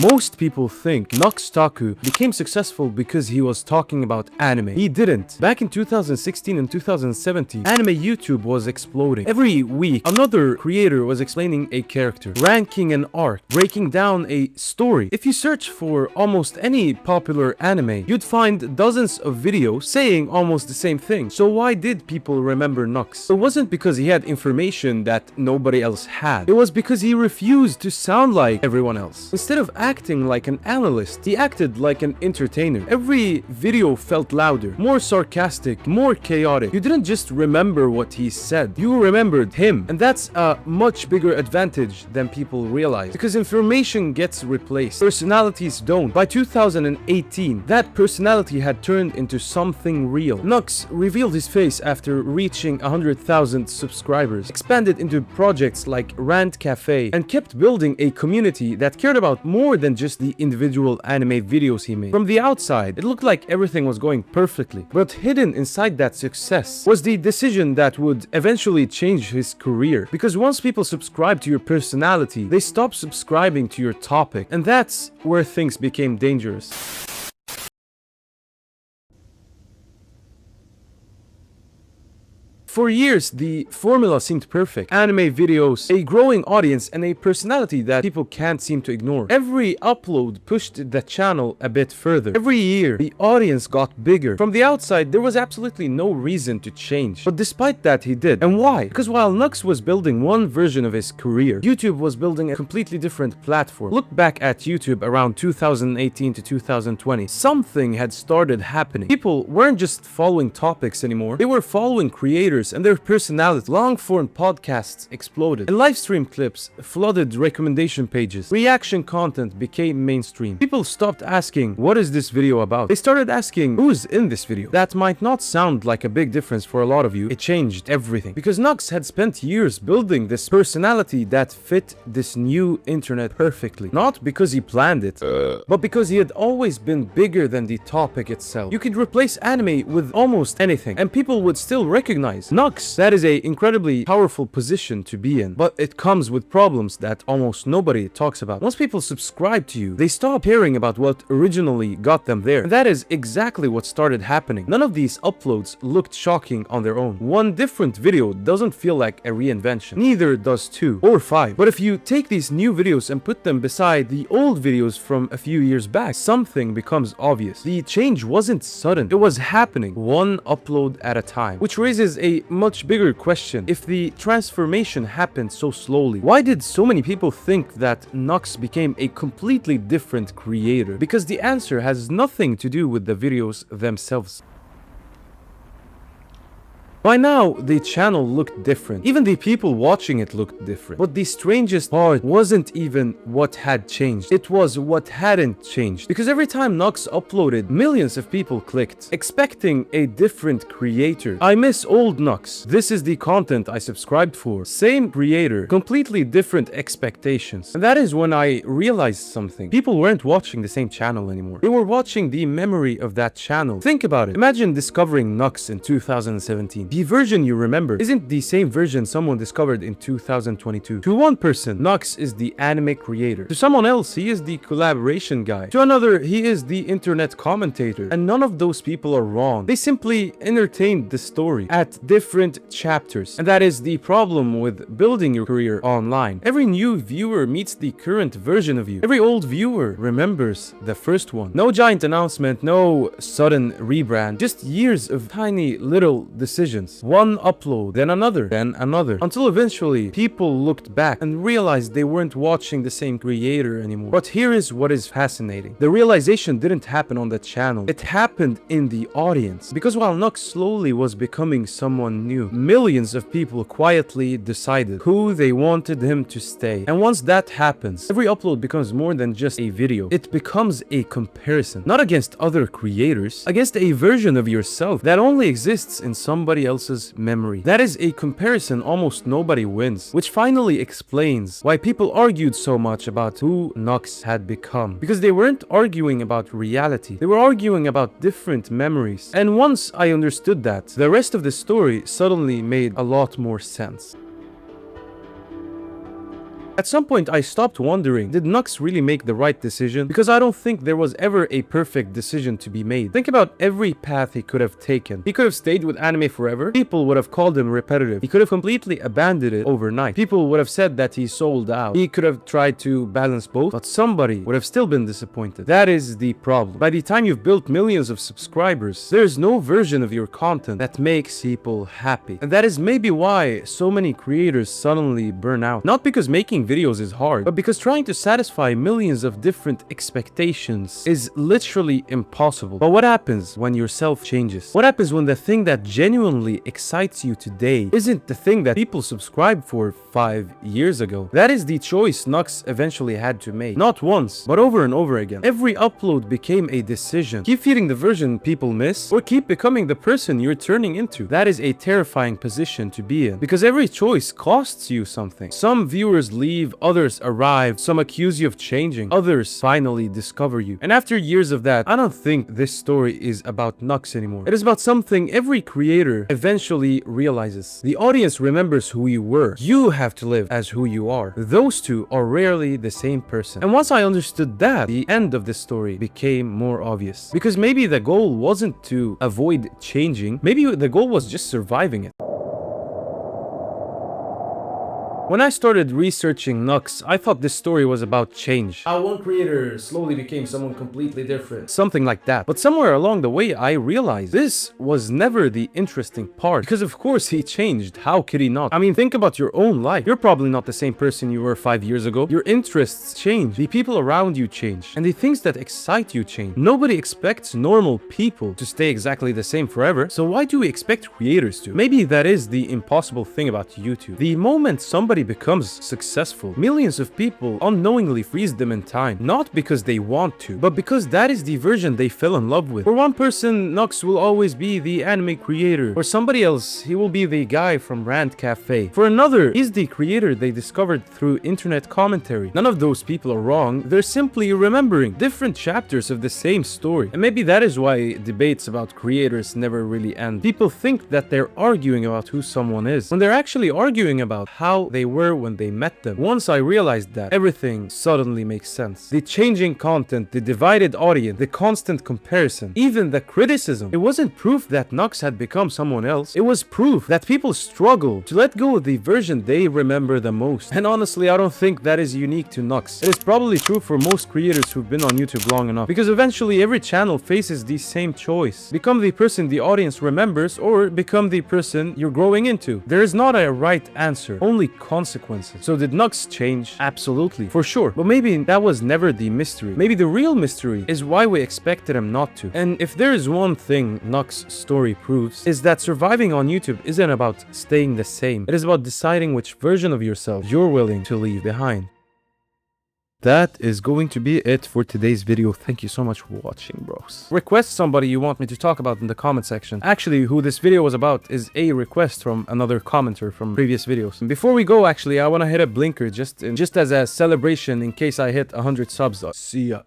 Most people think Nux Taku became successful because he was talking about anime. He didn't. Back in 2016 and 2017, anime YouTube was exploding. Every week, another creator was explaining a character, ranking an arc, breaking down a story. If you search for almost any popular anime, you'd find dozens of videos saying almost the same thing. So why did people remember Nux? It wasn't because he had information that nobody else had. It was because he refused to sound like everyone else. Instead of acting like an analyst, he acted like an entertainer. Every video felt louder, more sarcastic, more chaotic. You didn't just remember what he said, you remembered him. And that's a much bigger advantage than people realize, because information gets replaced, personalities don't. By 2018, that personality had turned into something real. Nux revealed his face after reaching 100,000 subscribers, expanded into projects like Rant Cafe, and kept building a community that cared about more than just the individual anime videos he made. From the outside, it looked like everything was going perfectly, but hidden inside that success was the decision that would eventually change his career. Because once people subscribe to your personality, they stop subscribing to your topic, and that's where things became dangerous. For years, the formula seemed perfect. Anime videos, a growing audience, and a personality that people can't seem to ignore. Every upload pushed the channel a bit further. Every year, the audience got bigger. From the outside, there was absolutely no reason to change. But despite that, he did. And why? Because while Nux was building one version of his career, YouTube was building a completely different platform. Look back at YouTube around 2018 to 2020. Something had started happening. People weren't just following topics anymore. They were following creators and their personality. Long-form podcasts exploded, and livestream clips flooded recommendation pages. Reaction content became mainstream. People stopped asking, what is this video about? They started asking, who's in this video? That might not sound like a big difference for a lot of you. It changed everything. Because Nux had spent years building this personality that fit this new internet perfectly. Not because he planned it, but because he had always been bigger than the topic itself. You could replace anime with almost anything, and people would still recognize Nux. That is a incredibly powerful position to be in, but it comes with problems that almost nobody talks about. Once people subscribe to you, they stop caring about what originally got them there. And that is exactly what started happening. None of these uploads looked shocking on their own. One different video doesn't feel like a reinvention. Neither does 2 or 5. But if you take these new videos and put them beside the old videos from a few years back, something becomes obvious. The change wasn't sudden. It was happening one upload at a time, which raises a much bigger question. If the transformation happened so slowly, why did so many people think that Nux became a completely different creator? Because the answer has nothing to do with the videos themselves. By now, the channel looked different. Even the people watching it looked different. But the strangest part wasn't even what had changed. It was what hadn't changed. Because every time Nux uploaded, millions of people clicked, expecting a different creator. I miss old Nux. This is the content I subscribed for. Same creator, completely different expectations. And that is when I realized something. People weren't watching the same channel anymore. They were watching the memory of that channel. Think about it. Imagine discovering Nux in 2017. The version you remember isn't the same version someone discovered in 2022. To one person, Nux is the anime creator. To someone else, he is the collaboration guy. To another, he is the internet commentator. And none of those people are wrong. They simply entertained the story at different chapters. And that is the problem with building your career online. Every new viewer meets the current version of you. Every old viewer remembers the first one. No giant announcement, no sudden rebrand, just years of tiny little decisions. One upload, then another, until eventually people looked back and realized they weren't watching the same creator anymore. But here is what is fascinating. The realization didn't happen on the channel. It happened in the audience. Because while Nux slowly was becoming someone new, millions of people quietly decided who they wanted him to stay. And once that happens, every upload becomes more than just a video. It becomes a comparison. Not against other creators, against a version of yourself that only exists in somebody else's memory. That is a comparison almost nobody wins, which finally explains why people argued so much about who Nux had become. Because they weren't arguing about reality, they were arguing about different memories. And once I understood that, the rest of the story suddenly made a lot more sense. At some point, I stopped wondering, did Nux really make the right decision? Because I don't think there was ever a perfect decision to be made. Think about every path he could have taken. He could have stayed with anime forever. People would have called him repetitive. He could have completely abandoned it overnight. People would have said that he sold out. He could have tried to balance both, but somebody would have still been disappointed. That is the problem. By the time you've built millions of subscribers, there's no version of your content that makes people happy. And that is maybe why so many creators suddenly burn out. Not because making videos is hard, but because trying to satisfy millions of different expectations is literally impossible. But what happens when yourself changes? What happens when the thing that genuinely excites you today isn't the thing that people subscribed for 5 years ago? That is the choice Nux eventually had to make. Not once, but over and over again. Every upload became a decision. Keep feeding the version people miss, or keep becoming the person you're turning into. That is a terrifying position to be in, because every choice costs you something. Some viewers leave, others arrive, some accuse you of changing, others finally discover you. And after years of that, I don't think this story is about Nux anymore. It is about something every creator eventually realizes. The audience remembers who you were. You have to live as who you are. Those two are rarely the same person. And once I understood that, the end of this story became more obvious. Because maybe the goal wasn't to avoid changing, maybe the goal was just surviving it. When I started researching Nux, I thought this story was about change. How one creator slowly became someone completely different. Something like that. But somewhere along the way, I realized this was never the interesting part. Because of course he changed. How could he not? I mean, think about your own life. You're probably not the same person you were 5 years ago. Your interests change. The people around you change. And the things that excite you change. Nobody expects normal people to stay exactly the same forever. So why do we expect creators to? Maybe that is the impossible thing about YouTube. The moment somebody becomes successful, millions of people unknowingly freeze them in time, not because they want to, but because that is the version they fell in love with. For one person, Nux will always be the anime creator. For somebody else, he will be the guy from Rant Cafe. For another, he's the creator they discovered through internet commentary. None of those people are wrong, they're simply remembering different chapters of the same story. And maybe that is why debates about creators never really end. People think that they're arguing about who someone is, when they're actually arguing about how they were when they met them. Once I realized that, everything suddenly makes sense. The changing content, the divided audience, the constant comparison, even the criticism. It wasn't proof that Nux had become someone else. It was proof that people struggle to let go of the version they remember the most. And honestly, I don't think that is unique to Nux. It is probably true for most creators who've been on YouTube long enough, because eventually every channel faces the same choice. Become the person the audience remembers, or become the person you're growing into. There is not a right answer, only consequences. So did Nux change? Absolutely, for sure. But maybe that was never the mystery. Maybe the real mystery is why we expected him not to. And if there is one thing Nux story proves, is that surviving on YouTube isn't about staying the same. It is about deciding which version of yourself you're willing to leave behind. That is going to be it for today's video. Thank you so much for watching, bros. Request somebody you want me to talk about in the comment section. Actually, who this video was about is a request from another commenter from previous videos. And before we go, actually, I want to hit a blinker just as a celebration in case I hit 100 subs. See ya.